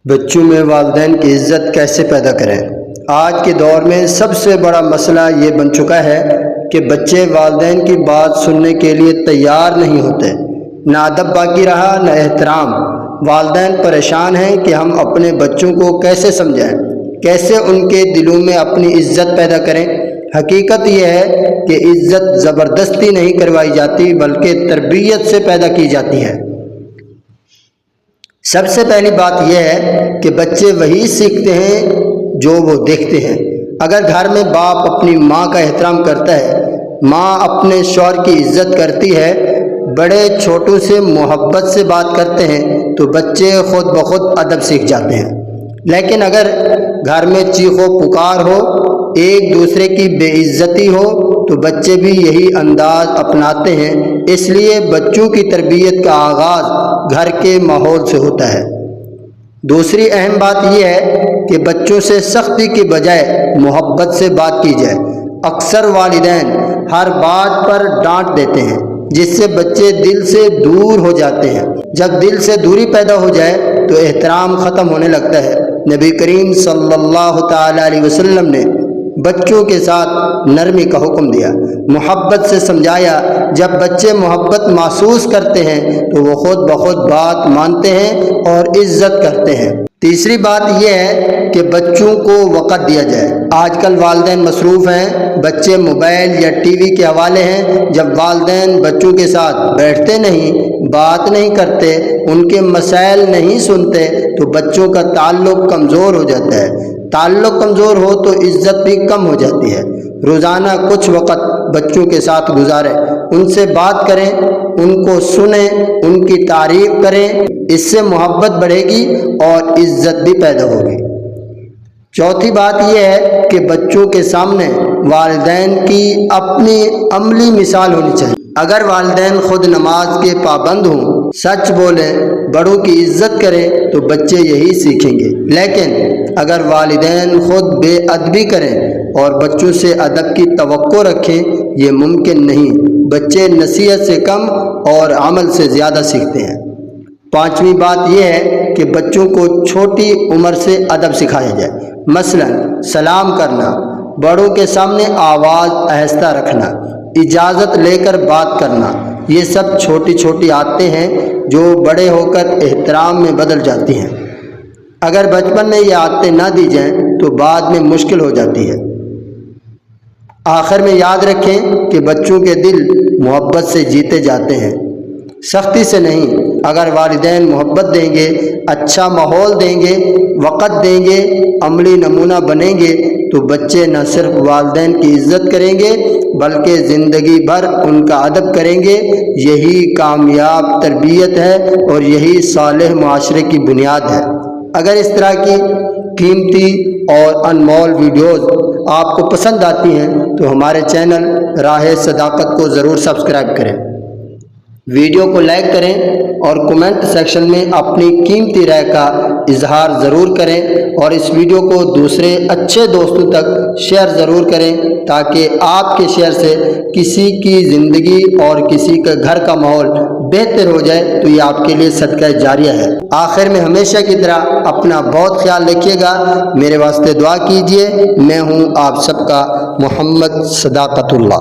بچوں میں والدین کی عزت کیسے پیدا کریں؟ آج کے دور میں سب سے بڑا مسئلہ یہ بن چکا ہے کہ بچے والدین کی بات سننے کے لیے تیار نہیں ہوتے۔ نہ ادب باقی رہا نہ احترام۔ والدین پریشان ہیں کہ ہم اپنے بچوں کو کیسے سمجھائیں، کیسے ان کے دلوں میں اپنی عزت پیدا کریں۔ حقیقت یہ ہے کہ عزت زبردستی نہیں کروائی جاتی بلکہ تربیت سے پیدا کی جاتی ہے۔ سب سے پہلی بات یہ ہے کہ بچے وہی سیکھتے ہیں جو وہ دیکھتے ہیں۔ اگر گھر میں باپ اپنی ماں کا احترام کرتا ہے، ماں اپنے شوہر کی عزت کرتی ہے، بڑے چھوٹوں سے محبت سے بات کرتے ہیں تو بچے خود بخود ادب سیکھ جاتے ہیں۔ لیکن اگر گھر میں چیخ و پکار ہو، ایک دوسرے کی بے عزتی ہو تو بچے بھی یہی انداز اپناتے ہیں۔ اس لیے بچوں کی تربیت کا آغاز گھر کے ماحول سے ہوتا ہے۔ دوسری اہم بات یہ ہے کہ بچوں سے سختی کی بجائے محبت سے بات کی جائے۔ اکثر والدین ہر بات پر ڈانٹ دیتے ہیں جس سے بچے دل سے دور ہو جاتے ہیں۔ جب دل سے دوری پیدا ہو جائے تو احترام ختم ہونے لگتا ہے۔ نبی کریم صلی اللہ تعالی علیہ وسلم نے بچوں کے ساتھ نرمی کا حکم دیا، محبت سے سمجھایا۔ جب بچے محبت محسوس کرتے ہیں تو وہ خود بخود بات مانتے ہیں اور عزت کرتے ہیں۔ تیسری بات یہ ہے کہ بچوں کو وقت دیا جائے۔ آج کل والدین مصروف ہیں، بچے موبائل یا ٹی وی کے حوالے ہیں۔ جب والدین بچوں کے ساتھ بیٹھتے نہیں، بات نہیں کرتے، ان کے مسائل نہیں سنتے تو بچوں کا تعلق کمزور ہو جاتا ہے۔ تعلق کمزور ہو تو عزت بھی کم ہو جاتی ہے۔ روزانہ کچھ وقت بچوں کے ساتھ گزاریں، ان سے بات کریں، ان کو سنیں، ان کی تعریف کریں۔ اس سے محبت بڑھے گی اور عزت بھی پیدا ہوگی۔ چوتھی بات یہ ہے کہ بچوں کے سامنے والدین کی اپنی عملی مثال ہونی چاہیے۔ اگر والدین خود نماز کے پابند ہوں، سچ بولیں، بڑوں کی عزت کریں تو بچے یہی سیکھیں گے۔ لیکن اگر والدین خود بے ادبی کریں اور بچوں سے ادب کی توقع رکھیں، یہ ممکن نہیں۔ بچے نصیحت سے کم اور عمل سے زیادہ سیکھتے ہیں۔ پانچویں بات یہ ہے کہ بچوں کو چھوٹی عمر سے ادب سکھایا جائے۔ مثلا سلام کرنا، بڑوں کے سامنے آواز آہستہ رکھنا، اجازت لے کر بات کرنا، یہ سب چھوٹی چھوٹی عادتیں ہیں جو بڑے ہو کر احترام میں بدل جاتی ہیں۔ اگر بچپن میں یہ عادتیں نہ دی جائیں تو بعد میں مشکل ہو جاتی ہے۔ آخر میں یاد رکھیں کہ بچوں کے دل محبت سے جیتے جاتے ہیں، سختی سے نہیں۔ اگر والدین محبت دیں گے، اچھا ماحول دیں گے، وقت دیں گے، عملی نمونہ بنیں گے تو بچے نہ صرف والدین کی عزت کریں گے بلکہ زندگی بھر ان کا ادب کریں گے۔ یہی کامیاب تربیت ہے اور یہی صالح معاشرے کی بنیاد ہے۔ اگر اس طرح کی قیمتی اور انمول ویڈیوز آپ کو پسند آتی ہیں تو ہمارے چینل راہ صداقت کو ضرور سبسکرائب کریں، ویڈیو کو لائک کریں اور کمنٹ سیکشن میں اپنی قیمتی رائے کا اظہار ضرور کریں، اور اس ویڈیو کو دوسرے اچھے دوستوں تک شیئر ضرور کریں تاکہ آپ کے شیئر سے کسی کی زندگی اور کسی کے گھر کا ماحول بہتر ہو جائے تو یہ آپ کے لیے صدقہ جاریہ ہے۔ آخر میں ہمیشہ کی طرح اپنا بہت خیال رکھیے گا، میرے واسطے دعا کیجیے۔ میں ہوں آپ سب کا محمد صداقت اللہ۔